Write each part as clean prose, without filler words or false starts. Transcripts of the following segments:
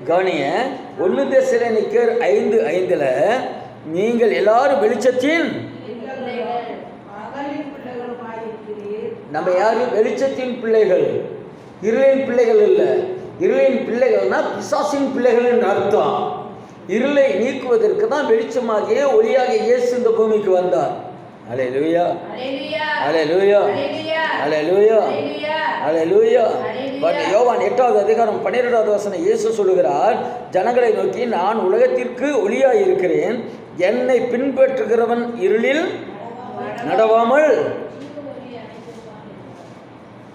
கவனிய 1 தெசலோனிக்கேயர் 5:5 நீங்கள் எல்லாரும் வெளிச்சத்தின், நம்ம யாரு? வெளிச்சத்தின் பிள்ளைகள், இருளின் பிள்ளைகள் இல்லை. இருளின் பிள்ளைகள்னா பிசாசின் பிள்ளைகள் என்று அர்த்தம். இருளை நீக்குவதற்கு தான் வெளிச்சமாகிய ஒளியாக இயேசு இந்த பூமிக்கு வந்தார். அல்லேலூயா, அல்லேலூயா, அல்லேலூயா, அல்லேலூயா. யோவான் 8:12 இயேசு சொல்லுகிறார், ஜனங்களை நோக்கி, நான் உலகத்திற்கு ஒளியாய் இருக்கிறேன், என்னை பின்பற்றுகிறவன் இருளில் நடவாமல்.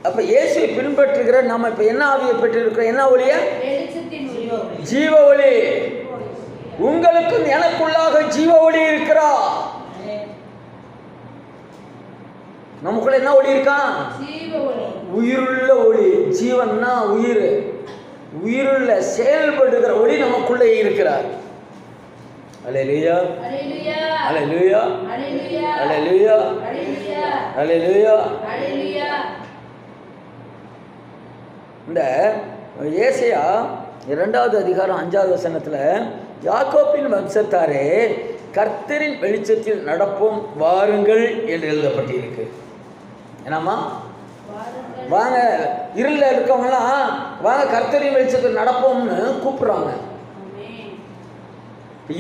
அப்ப இயேசுவை பின்பற்றுகிற நம்ம இப்ப என்ன ஆவியை பெற்றிருக்கிறோம்? என்ன ஒளிய? ஜீவ ஒளி. உங்களுக்கும் எனக்குள்ளாக ஜீவ ஒளி இருக்கிறா. நமக்குள்ள என்ன ஒளி இருக்கா? உயிருள்ள ஒளி. ஜீவன்னா உயிர், உயிருள்ள செயல்படுகிற ஒளி நமக்குள்ள இருக்கிறார். அல்லேலூயா, அல்லேலூயா, அல்லேலூயா, அல்லேலூயா. இந்த ஏசாயா 2:5 யாக்கோபின் வம்சத்தாரே, கர்த்தரின் வெளிச்சத்தில் நடப்போம் வாருங்கள் என்று எழுதப்பட்டிருக்கு. என்னம்மா? வாங்க, இருளில் இருக்கவங்களாம் வாங்க கர்த்தரின் வெளிச்சத்தில் நடப்போம்னு கூப்பிடுறாங்க.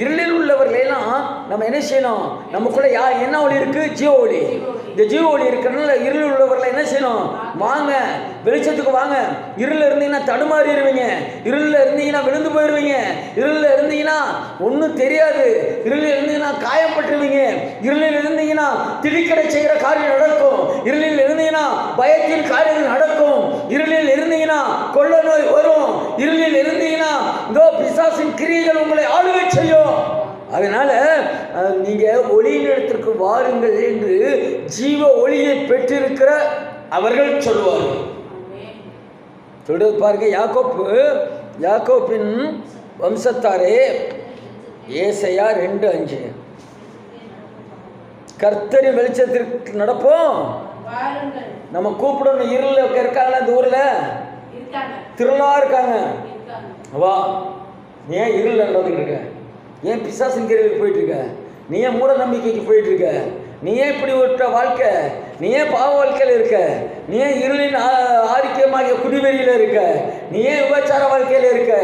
இருளில் உள்ளவர்களெல்லாம் நம்ம என்ன செய்யணும்? நமக்குள்ள என்ன ஒளி இருக்கு? ஜீவ ஒளி. இந்த ஜீவ ஒளி இருக்கிறதுனால இருளில் உள்ளவர்களை என்ன செய்யணும்? வாங்க வெளிச்சத்துக்கு வாங்க. இருளில் இருந்தீங்கன்னா தடுமாறிடுவீங்க, இருளில் இருந்தீங்கன்னா விழுந்து போயிடுவீங்க, இருளில் இருந்தீங்கன்னா ஒன்றும் தெரியாது, இருளில் இருந்தீங்கன்னா காயப்பட்டுருவீங்க, இருளில் இருந்தீங்கன்னா திடுக்கடை செய்கிற காரியம் நடக்கும், இருளில் இருந்தீங்கன்னா பயத்தின் காரியங்கள் நடக்கும், இருளில் இருந்தீங்கன்னா கொள்ள நோய் வரும், இருளில் இருந்தீங்கன்னா இதோ பிசாசின் கிரியைகள் உங்களை ஆளுகை செய்யும். அதனால நீங்க ஒளியின் இடத்திற்கு வாருங்கள் என்று ஜீவ ஒளியை பெற்றிருக்கிற அவர்கள் சொல்லுவார்கள். சொல்றது பாருங்க, யாக்கோப்பின் வம்சத்தாரே, ஏசாயா 2:5 கர்த்தரின் வெளிச்சத்திற்கு நடப்போம். நம்ம கூப்பிடணும். இருள இருக்காங்களா? இந்த ஊர்ல திருளா இருக்காங்க. வா, நீ ஏன் இருள் நடந்துட்டு இருக்க? ஏன் பிசாசின் கிரியைக்கு போயிட்டு இருக்க? நீ ஏன் மூட நம்பிக்கைக்கு போயிட்டு இருக்க? நீ ஏன் இப்படி ஒரு வாழ்க்கை? நீ ஏன் பாவ வாழ்க்கையில் இருக்க? நீ ஏன் இருளின் ஆதிக்கமாகிய குடிவெறியில் இருக்க? நீ ஏன் விபச்சார வாழ்க்கையில் இருக்க?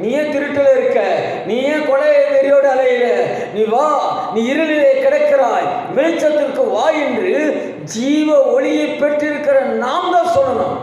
நீ ஏன் திருட்டில் இருக்க? நீ ஏன் கொலை வெறியோடு அலையில? நீ வா, நீ இருளிலே கிடக்கிறாய், வெளிச்சத்திற்கு வா என்று ஜீவ ஒளியை பெற்றிருக்கிற நாம் தான் சொல்லணும்.